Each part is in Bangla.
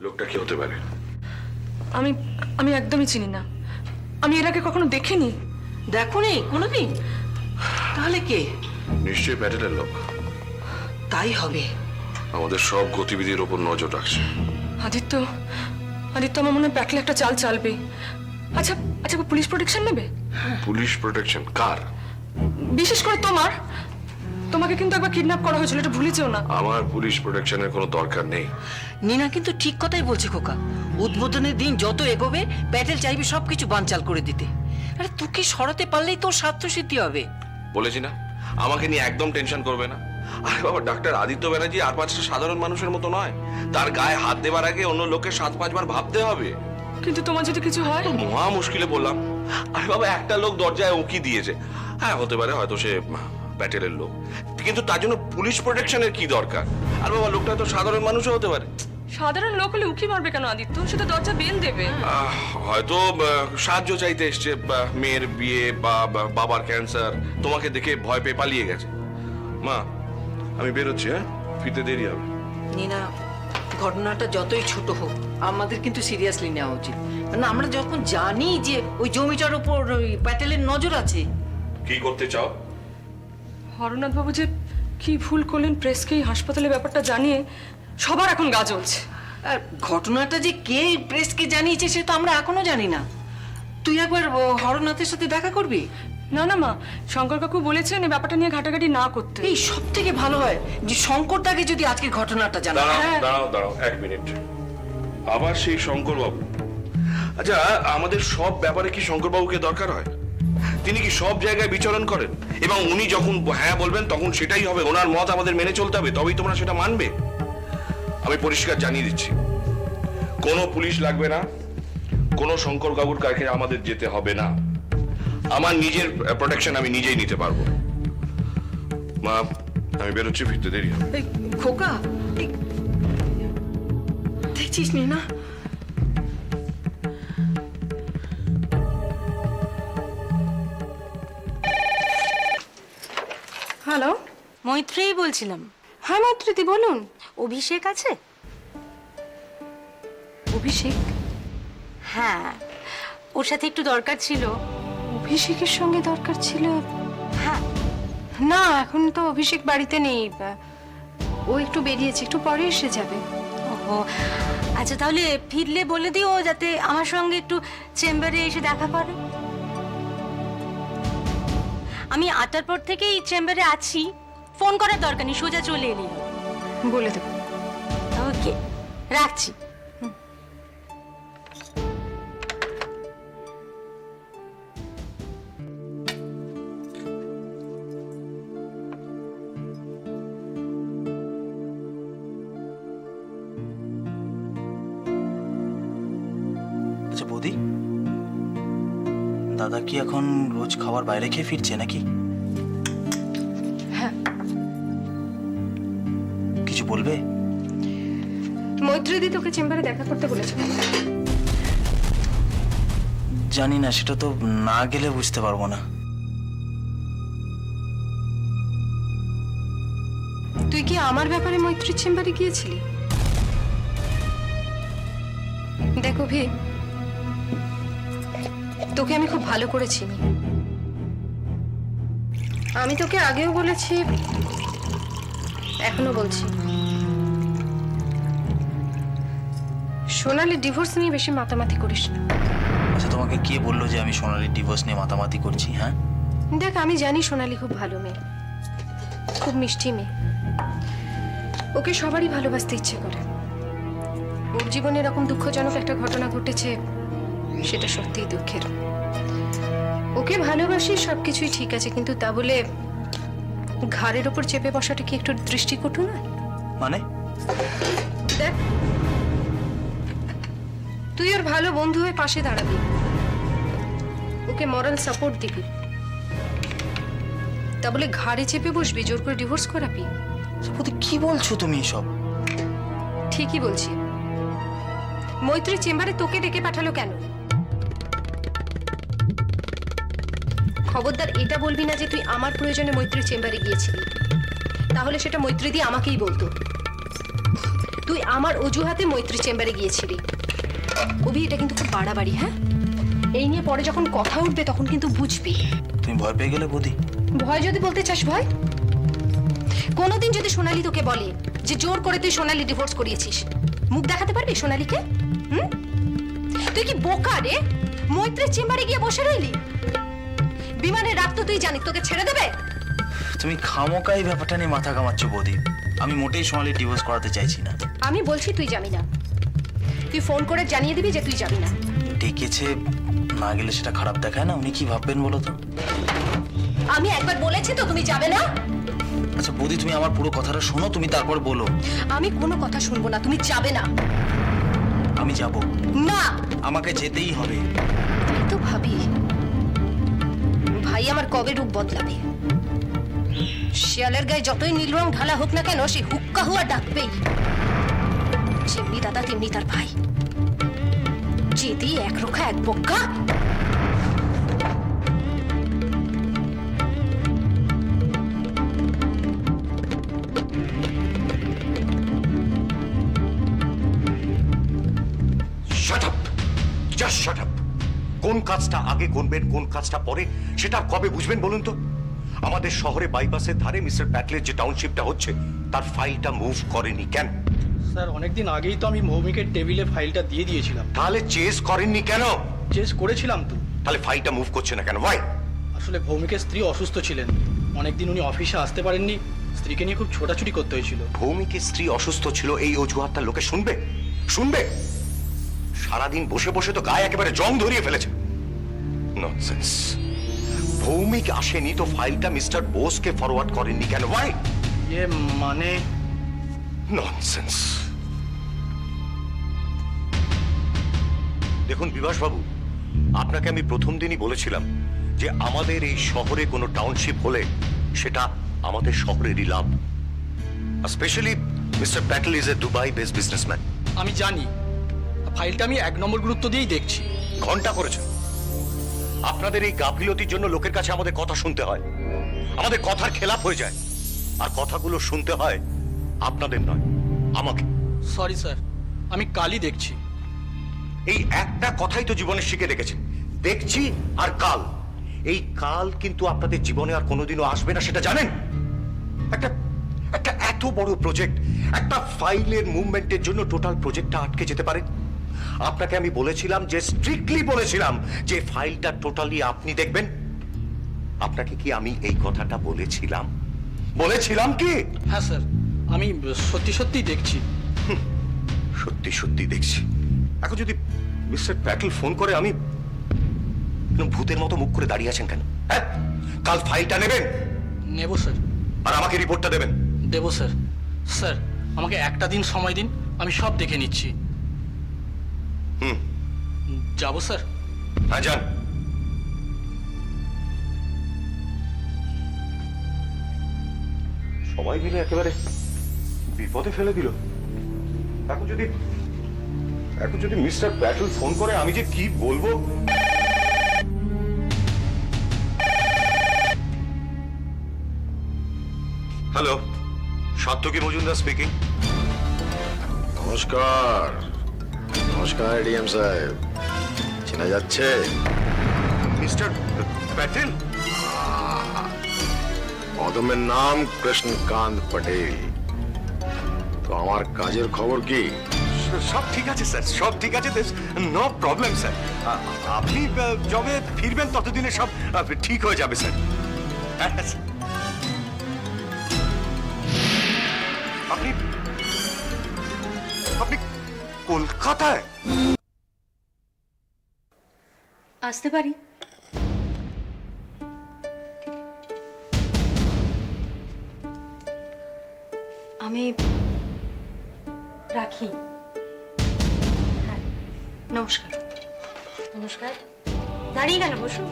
লোকটা কি হতে পারে? আমি আমি একদমই চিনি না। আমি এর আগে কখনো দেখিনি। দেখোনি কোনোদিন? তাহলে কে? নিশ্চয়ই প্যাটেলের লোক। তাই হবে। আমাদের সব গতিবিধির ওপর নজর রাখছে। আদিত্য আদিত্য আমার মনে হয় প্যাটলে একটা চাল চালবে। আচ্ছা আচ্ছা, পুলিশ প্রোটেকশন নেবে? পুলিশ প্রোটেকশন কার? বিশেষ করে তোমাকে কিন্তু একবার কিডন্যাপ করা হয়েছিল, এটা ভুলে যেও না। আমার পুলিশ প্রোটেকশনের কোনো দরকার নেই। নীনা কিন্তু ঠিক কথাই বলছে খোকা। উদ্বোধনের দিন যত এগোবে প্যাটেল চাইবে সবকিছু বানচাল করে দিতে। আরে তোকে সরাতে পারলেই তোর স্বার্থ সিদ্ধি হবে। বলেছি না, আমাকে নিয়ে একদম টেনশন করবে না। আরে বাবা, ডাক্তার আদিত্য ব্যানার্জি আর পাঁচটা সাধারণ মানুষের মতো নয়। তার গায়ে হাত দেবার আগে অন্য লোকের 7-5 বার ভাবতে হবে। কিন্তু তোমার যদি কিছু হয়? মহা মুশকিলে বললাম। আরে বাবা, একটা লোক দরজায় উঁকি দিয়েছে। হ্যাঁ, হতে পারে হয়তো সে প্যাটেলের লোক, কিন্তু তার জন্য পুলিশ প্রোটেকশনের কি দরকার? আর বাবা, লোকটা তো সাধারণ মানুষও হতে পারে। সাধারণ লোক হলে উকি মারবে কেন আদিত্য? সে তো দরজা বেল দেবে। হয়তো সাহায্য চাইতে এসছে, মেয়ের বিয়ে বা বাবার ক্যান্সার, তোমাকে দেখে ভয় পেয়ে পালিয়ে গেছে। মা, আমি বেরোচ্ছি। হ্যাঁ, ফিরতে দেরি হবে। নীনা, ঘটনাটা যতই ছোট হোক আমাদের কিন্তু সিরিয়াসলি নেওয়া উচিত। না, আমরা যখন জানি যে ওই জমিটার উপর ওই প্যাটেলের নজর আছে। কি করতে চাও? হরনাথ বাবু যে কি ভুল করলেন, প্রেসকে এই হাসপাতালের ব্যাপারটা জানিয়ে সবার এখন গা জ্বলছে। আর ঘটনাটা যে কে প্রেসকে জানিয়েছে সে তো আমরা এখনো জানি না। তুই একবার হরনাথের সাথে দেখা করবি? না না মা, শঙ্কর কাকু বলেছেন এই ব্যাপারটা নিয়ে ঘাটাঘাটি না করতে। এই সব থেকে ভালো হয় যে শঙ্কর দাকে যদি আজকে ঘটনাটা জানা। দাঁড়াও হ্যাঁ। দাঁড়াও দাঁড়াও, 1 মিনিট। আবার সেই শঙ্কর বাবু? আচ্ছা, আমাদের সব ব্যাপারে কি শঙ্কর বাবুকে দরকার হয়? তিনি কি সব জায়গায় বিচরণ করেন? এবং উনি যখন হ্যাঁ বলবেন তখন সেটাই হবে, ওনার মত আমাদের মেনে চলতে হবে, তবেই তোমরা সেটা মানবে। আমি পরিষ্কার জানিয়ে দিচ্ছি, কোনো পুলিশ লাগবে না, কোনো শঙ্কর বাবুর কাছে আমাদের যেতে হবে না। আমার নিজের প্রোটেকশন আমি নিজেই নিতে পারবো। মা, আমি বেরোচ্ছি, ফিরতে দেরি হবে। এই খোকা, দেখছিস না? হ্যালো, মৈত্রেয়ী বলছিলাম। হ্যাঁ মৈত্রীদি বলুন। অভিষেক আছে? অভিষেক? হ্যাঁ, ওর সাথে একটু দরকার ছিল। অভিষেকের সঙ্গে দরকার ছিল? হ্যাঁ। না, এখন তো অভিষেক বাড়িতে নেই, ও একটু বেরিয়েছে, একটু পরে এসে যাবে। ওহো, আচ্ছা তাহলে ফিরলে বলে দিও যাতে আমার সঙ্গে একটু চেম্বারে এসে দেখা করে। আমি 8টার পর থেকেই চেম্বারে আছি, ফোন করার দরকার নেই, সোজা চলে এলি। বলে দেবো। ওকে, রাখছি। আচ্ছা বৌদি, দাদা কি এখন রোজ খাবার বাইরে খেয়ে ফিরছে নাকি? হ্যাঁ। কিছু বলবে? মৈত্রীদি তোকে চেম্বারে দেখা করতে বলেছে। জানি না, সেটা তো না গেলে বুঝতে পারবো না। তুই কি আমার ব্যাপারে মৈত্রীর চেম্বারে গিয়েছিলি? দেখো ভি, তোকে আমি খুব ভালো করে চিনি। আমি তোকে আগেও বলেছি, এখনো বলছি, সোনালি ডিভোর্স নিয়ে বেশি মাতামাতি করিস না। আচ্ছা, তোমাকে কে বললো যে আমি সোনালির ডিভোর্স নিয়ে মাতামাতি করছি? হ্যাঁ, দেখ, আমি জানি সোনালি খুব ভালো মেয়ে, খুব মিষ্টি মেয়ে। ওকে সবারই ভালোবাসতে ইচ্ছে করে। ওর জীবনে এরকম দুঃখজনক একটা ঘটনা ঘটেছে, সেটা সত্যিই দুঃখের। ওকে ভালোবাসি, সবকিছুই ঠিক আছে, কিন্তু তা বলে ঘাড়ের ওপর চেপে বসাটা কি একটু দৃষ্টিকটু না? মানে? দেখ, তুই ওর ভালো বন্ধু হয়ে পাশে দাঁড়াবি, ওকে মরাল সাপোর্ট দিবি, তা বলে ঘাড়ে চেপে বসবি, জোর করে ডিভোর্স করাবি? বৌদি কি বলছো তুমি এসব? ঠিকই বলছি। মৈত্রী চেম্বারে তোকে ডেকে পাঠালো কেন? খবরদার এটা বলবি না যে তুই আমার প্রয়োজনে মৈত্রীর চেম্বারে গিয়েছিলি, তাহলে সেটা মৈত্রী দিয়ে আমাকেই বলতো। তুই আমার অজুহাতে মৈত্রী চেম্বারে গিয়েছিলি। অভি, এটা কিন্তু খুব বাড়াবাড়ি, হ্যাঁ? এই নিয়ে পরে যখন কথা উঠবে তখন কিন্তু বুঝবি। তুমি ভয় পেয়ে গেলে বৌদি? ভয় যদি বলতে চাস ভয়, কোনোদিন যদি সোনালি তোকে বলে যে জোর করে তুই সোনালি ডিভোর্স করিয়েছিস, মুখ দেখাতে পারবি সোনালিকে? হুম? তুই কি বোকা রে? মৈত্রীর চেম্বারে গিয়ে বসে রইলি। বিমানের রাত তো তুই জানিস, তোকে ছেড়ে দেবে? তুমি খামোকাই ব্যাপারটা নিয়ে মাথা ঘামাচ্ছ বৌদি। আমি মোটেই সোনালি ডিভোর্স করাতে চাইছি না। আমি বলছি তুই যাবি না। তুই ফোন করে জানিয়ে দিবি যে তুই যাবি না। ডেকেছে, না গেলে সেটা খারাপ দেখায় না? উনি কি ভাববেন বলো তো? আমি একবার বলেছি তো তুমি যাবে না। আচ্ছা বৌদি, তুমি আমার পুরো কথাটা শোনো, তুমি তারপর বলো। আমি কোনো কথা শুনবো না, তুমি যাবে না। আমি যাব না, আমাকে যেতেই হবে। তাই তো ভাবি, ভাই আমার কবে রূপ বদলাবে। শিয়ালের গায়ে যতই নীল রং ঢালা হোক না কেন, সে হুক্কা হুয়া ডাকবেই। যেমনি দাদা তেমনি তার ভাই, যেদি এক রোখা এক বক্কা। Shut up, just shut up. কোন কাজটা আগে করবেন, কোন কাজটা পরে, সেটা কবে বুঝবেন বলুন তো? আমাদের শহরে বাইপাসের ধারে মিস্টার প্যাটেলের যে টাউনশিপটা হচ্ছে, তার ফাইলটা মুভ করেনি কেন? স্যার, অনেকদিন আগেই তো আমি ভৌমিকের টেবিলে ফাইলটা দিয়ে দিয়েছিলাম। তাহলে চেস করেননি কেন? চেস করেছিলাম তো। তাহলে ফাইলটা মুভ করছে না কেন? ভাই, আসলে ভৌমিকের স্ত্রী অসুস্থ ছিলেন, অনেকদিন উনি অফিসে আসতে পারেননি। স্ত্রীকে নিয়ে খুব ছোটাছুটি করতে হয়েছিল। ভৌমিকের স্ত্রী অসুস্থ ছিল, এই অজুহাতটা লোকে শুনবে? শুনবে? সারাদিন বসে বসে তো গায়ে একেবারে জং ধরিয়ে ফেলেছে। ননসেন্স। ভৌমিক আসেনি তো ফাইলটা মিস্টার বোসকে ফরওয়ার্ড করেননি কেন? ভাই, ইয়ে মানে ননসেন্স। দেখুন বিভাস বাবু, আপনাকে আমি প্রথম দিনই বলেছিলাম যে আমাদের এই শহরে কোনো টাউনশিপ হলে সেটা আমাদের শহরেরই লাভ। Specially mister Patel is a Dubai based businessman. আমি জানি, ফাইলটা আমি 1 নম্বর গুরুত্ব দিয়েই দেখছি। ঘন্টা করেছেন। আপনাদের এই গাফিলতির জন্য লোকের কাছে আমাদের কথা শুনতে হয়, আমাদের কথার খেলাপ হয়ে যায়, আর কথাগুলো শুনতে হয় আপনাদের নয়, আমাকে। সরি স্যার, আমি কালই দেখছি। এই একটা কথাই তো জীবনে শিখে রেখেছেন, দেখছি আর কাল। এই কাল কিন্তু আপনাদের জীবনে আর কোনোদিনও আসবে না, সেটা জানেন? একটা একটা এত বড় প্রজেক্ট, একটা ফাইলের মুভমেন্টের জন্য টোটাল প্রজেক্টটা আটকে যেতে পারে। আপনাকে আমি বলেছিলাম, যে স্ট্রিক্টলি বলেছিলাম যে ফাইলটা টোটালি আপনি দেখবেন। আপনাকে কি আমি এই কথাটা বলেছিলাম? বলেছিলাম কি? হ্যাঁ স্যার, আমি সত্যি সত্যিই দেখছি। সত্যি সত্যি দেখছি। এখন যদি মিস্টার প্যাটেল ফোন করে, আমি এরকম ভূতের মতো মুখ করে দাঁড়িয়ে আছেন কেন? হ্যাঁ, কাল ফাইলটা নেবেন নেব স্যার। আর আমাকে রিপোর্টটা দেবেন। দেব স্যার। স্যার, আমাকে একটা দিন সময় দিন, আমি সব দেখে নিচ্ছি। হুম, যাবো স্যার। হ্যাঁ যান। সবাই মিলে একেবারে বিপদে ফেলে দিল। এখন যদি মিস্টার প্যাটেল ফোন করে, আমি যে কি বলবো। Hello, Satyaki Majumdar speaking. নমস্কার। নমস্কার ডিএম সাহেব, চেনা যাচ্ছে? মিস্টার প্যাটেল? অদমের নাম কৃষ্ণকান্ত পটেল। তো আমার কাজের খবর কি? সব ঠিক আছে স্যার, সব ঠিক আছে, নো প্রবলেম স্যার। আপনি যবে ফিরবেন ততদিনে সব ঠিক হয়ে যাবে স্যার। আপনি আপনি কলকাতায়? আসতে পারি? আমি রাখি। হ্যাঁ, নমস্কার। নমস্কার। দাঁড়িয়ে গেল, বসুন।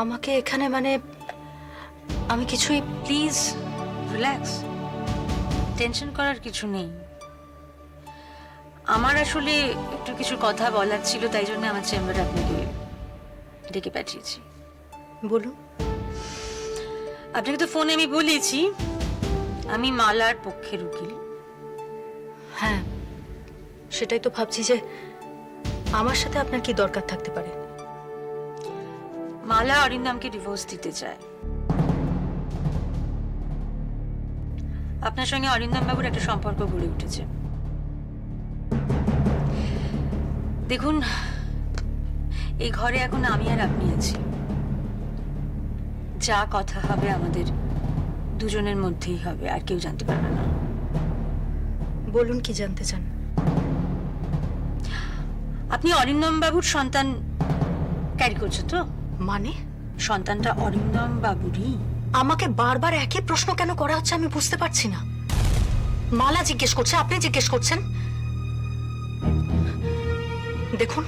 আমাকে এখানে মানে আমি কিছুই, প্লিজ রিল্যাক্স, টেনশন করার কিছু নেই। আমার আসলে একটু কিছু কথা বলার ছিল, তাই জন্য আমার চেম্বারে আপনাকে ডেকে পাঠিয়েছি। বলুন। আপনাকে তো ফোনে আমি বলেছি আমি মালার পক্ষের উকিল। হ্যাঁ, সেটাই তো ভাবছি যে আমার সাথে আপনার কি দরকার থাকতে পারে। মালা অরিন্দমকে ডিভোর্স দিতে চায়। আপনার সঙ্গে অরিন্দম বাবুর একটা সম্পর্ক গড়ে উঠেছে। দেখুন, এই ঘরে এখন আমি আর আপনি আছি। যা কথা হবে আমাদের দুজনের মধ্যেই হবে, আর কেউ জানতে পারবে না। বলুন, কি জানতে চান? আপনি অরিন্দম বাবুর সন্তান ক্যারি করছে তো? মানে সন্তানটা অরিন্দম বাবুরই। আমাকে বারবার একই প্রশ্ন কেন করা হচ্ছে আমি বুঝতে পারছি না। মালা জিজ্ঞেস করছে, আপনি জিজ্ঞেস করছেন। দেখুন,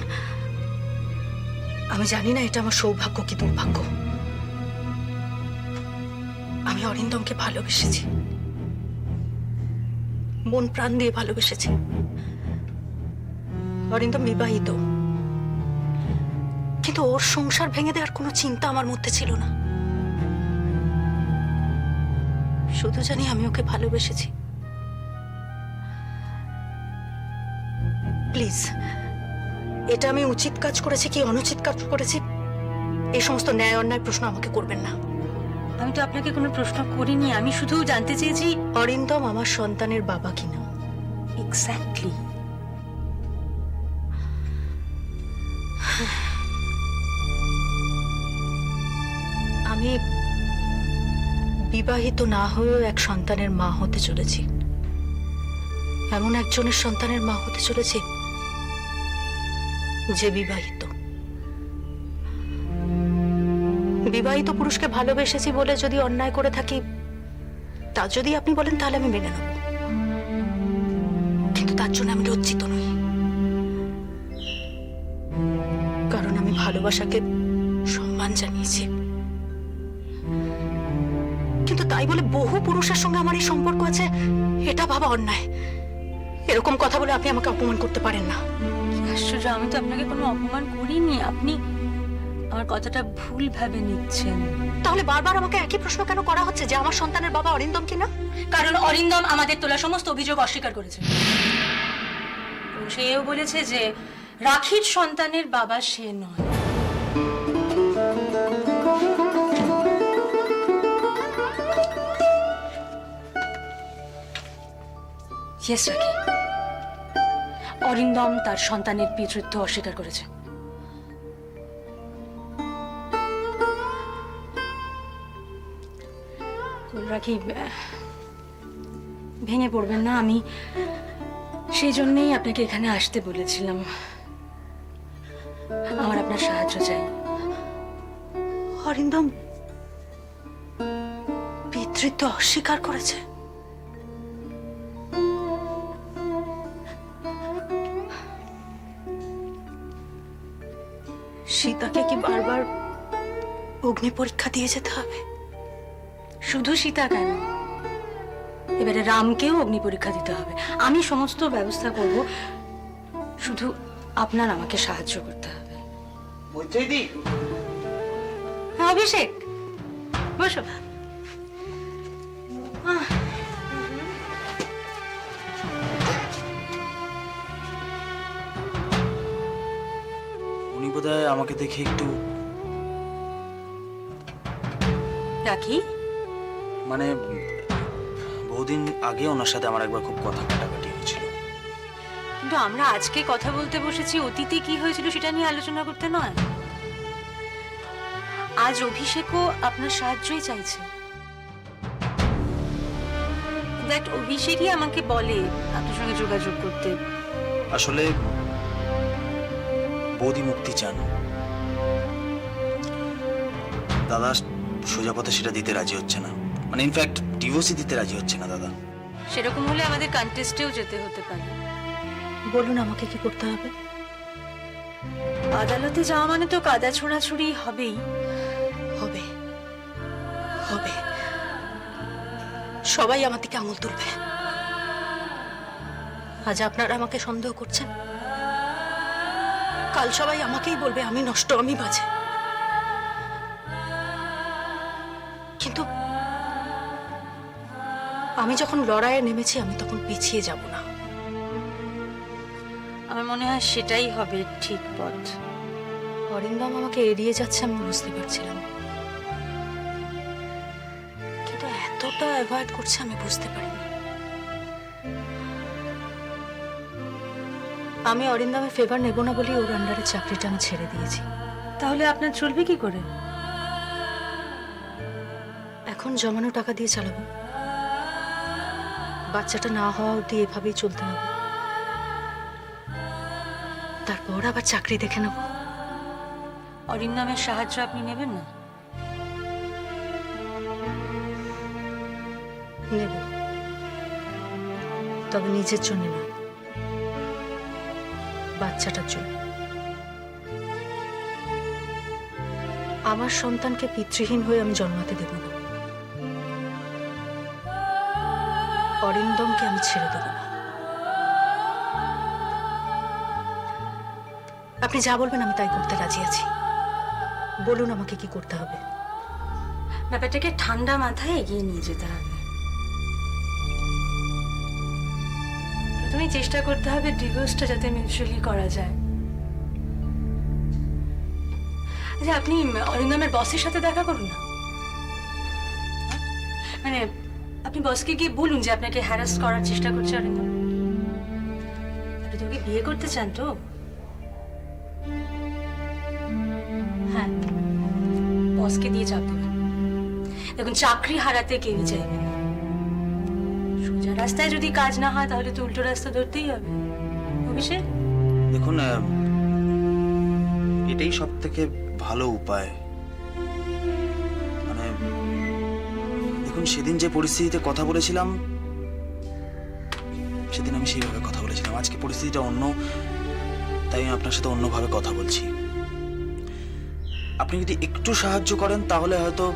আমি জানি না এটা আমার সৌভাগ্য কি দুর্ভাগ্য। আমি অরিন্দমকে ভালোবেসেছি, মন প্রাণ দিয়ে ভালোবেসেছি। অরিন্দম বিবাহিত, কিন্তু ওর সংসার ভেঙে দেওয়ার কোনো চিন্তা আমার মধ্যে ছিল না। শুধু জানি আমি ওকে ভালোবেসেছি। প্লিজ, এটা আমি উচিত কাজ করেছি কি অনুচিত কাজ করেছি এই সমস্ত ন্যায় অন্যায় প্রশ্ন আমাকে করবেন না। আমি তো আপনাকে কোনো প্রশ্ন করিনি, আমি শুধু জানতে চেয়েছি অরিন্দম আমার সন্তানের বাবা কিনা। এক্স্যাক্টলি। আমি বিবাহিত না হয়েও এক সন্তানের মা হতে চলেছি। এমন একজনের সন্তানের মা হতে চলেছি যে বিবাহিত। বিবাহিত পুরুষকে ভালোবেসেছি বলে যদি অন্যায় করে থাকি, তা যদি আপনি বলেন তাহলে আমি মেনে নেব, কিন্তু তার জন্য আমি লজ্জিত নই। কারণ আমি ভালোবাসাকে সম্মান জানিয়েছি। কিন্তু তাই বলে বহু পুরুষের সঙ্গে আমার এই সম্পর্ক আছে এটা ভাবা অন্যায়। এরকম কথা বলে আপনি আমাকে অপমান করতে পারেন না। কি আশ্চর্য, আমি তো আপনাকে কোনো অপমান করিনি। আপনি আমার কথাটা ভুল ভাবে নিচ্ছেন। তাহলে বারবার আমাকে একই প্রশ্ন কেন করা হচ্ছে যে আমার সন্তানের বাবা অরিন্দম কিনা? কারণ অরিন্দম আমাদের তোলা সমস্ত অভিযোগ অস্বীকার করেছে। এবং সেও বলেছে যে রাখির সন্তানের বাবা সে নয়। ইয়েস রাখি, অরিন্দম তার সন্তানের পিতৃত্ব অস্বীকার করেছে। রাখি, ভেঙে পড়বেন না। আমি সেই জন্যই আপনাকে এখানে আসতে বলেছিলাম। আমার আপনার সাহায্য চাই। অরিন্দম পিতৃত্ব অস্বীকার করেছে? সীতাকে কি বারবার অগ্নি পরীক্ষা দিয়ে যেতে হবে? শুধু সীতা কেন, এবারে রামকেও অগ্নি পরীক্ষা দিতে হবে। আমি সমস্ত ব্যবস্থা করব, শুধু আপনার আমাকে সাহায্য করতে হবে। হ্যাঁ অভিষেক, বসো। উনি বোধহয় আমাকে দেখে একটু রাখি, মানে বহুদিন আগে ওনার সাথে আমার একবার খুব কথা কাটাকাটি হয়েছিল। কিন্তু আমরা আজকে কথা বলতে বসেছি অতীতে কি হয়েছিল সেটা নিয়ে আলোচনা করতে নয়। আজ অভিষেকও আপনার সাহায্যই চাইছে। দ্যাট অভিষেকই আমাকে বলে আপনার সঙ্গে যোগাযোগ করতে। আসলে বৌদি মুক্তি চান, দাদা সোজা কথা সেটা দিতে রাজি হচ্ছে না। মানে ইনফ্যাক্ট ডিভোর্সই দিতে রাজি হচ্ছে না দাদা। সেরকম হলে আমাদের কন্টেস্টেও যেতে হতে পারে। বলুন আমাকে কি করতে হবে? আদালতে যাওয়া মানে তো কাদা ছোড়াছুড়ি হবেই। হবে, হবে। সবাই আমার দিকে আঙুল তুলবে। আজ আপনারা আমাকে সন্দেহ করছেন, কাল সবাই আমাকেই বলবে আমি নষ্ট, আমি বাজে। কিন্তু আমি যখন লড়াইয়ে নেমেছি আমি তখন পিছিয়ে যাব না। আমার মনে হয় সেটাই হবে ঠিক পথ। অরিন্দম আমাকে এড়িয়ে যাচ্ছে আমি বুঝতে পারছিলাম, কিন্তু এতটা অ্যাভয়েড করছে আমি বুঝতে পারিনি। আমি অরিন্দমের ফেভার নেব না বলেই ওর আন্ডারে চাকরিটা আমি ছেড়ে দিয়েছি। তাহলে আপনার চলবে কি করে? এখন জমানো টাকা দিয়ে চালাবো, বাচ্চাটা না হওয়া অবধি এভাবেই চলতে হবে, তারপর আবার চাকরি দেখে নেব। অরিন্দমের সাহায্য আপনি নেবেন না? নেব, তবে নিজের জন্য না, বাচ্চাটার জন্য। আমার সন্তানকে পিতৃহীন হয়ে আমি জন্মাতে দেব না, অরিন্দমকে আমি ছেড়ে দেব না। আপনি যা বলবেন আমি তাই করতে রাজি আছি, বলুন আমাকে কি করতে হবে। ব্যাপারটাকে ঠান্ডা মাথায় এগিয়ে নিয়ে যেতে হবে। প্রথমে চেষ্টা করতে হবে ডিভোর্সটা যাতে মিউচুয়ালি করা যায়। আচ্ছা, আপনি অরিন্দমের বসের সাথে দেখা করুন না। মানে আপনি বসকে গিয়ে বলুন যে আপনাকে হ্যারাস করার চেষ্টা করছে অরিন্দম। আপনি তো ওকে বিয়ে করতে চান তো? হ্যাঁ, বসকে দিয়ে চাপ দেবেন। দেখুন, চাকরি হারাতে কেউই চাইবে না। সোজা রাস্তায় যদি কাজ না হয় তাহলে তো উল্টো রাস্তা ধরতেই হবে। অভিষেক, দেখুন, এটাই সব থেকে ভালো উপায়। মানে দেখুন, সেদিন যে পরিস্থিতিতে কথা বলেছিলাম সেদিন আমি সেইভাবে কথা বলেছিলাম। আজকে পরিস্থিতিটা অন্য, তাই আমি আপনার সাথে অন্যভাবে কথা বলছি। আপনি যদি একটু সাহায্য করেন তাহলে হয়তো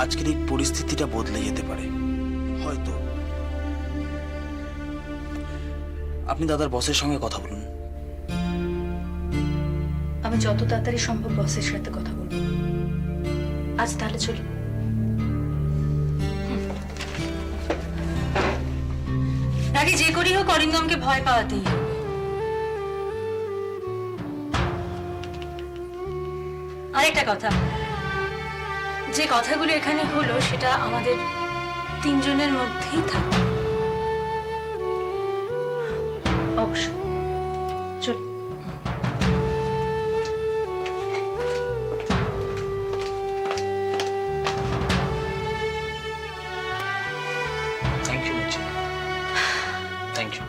আজকের এই পরিস্থিতিটা বদলে যেতে পারে। হয়তো আপনি দাদার বসের সঙ্গে কথা বলুন। আমি যত তাড়াতাড়ি সম্ভব বসের সাথে কথা বলবো। আজ তাহলে চলুন। আগে যে করি হোক অরিন্দমকে ভয় পাওয়াতেই হবে। আরেকটা কথা, যে কথাগুলো এখানে হলো সেটা আমাদের তিনজনের মধ্যেই থাকবে। অবশ্যই, চল। Thank you, thank you.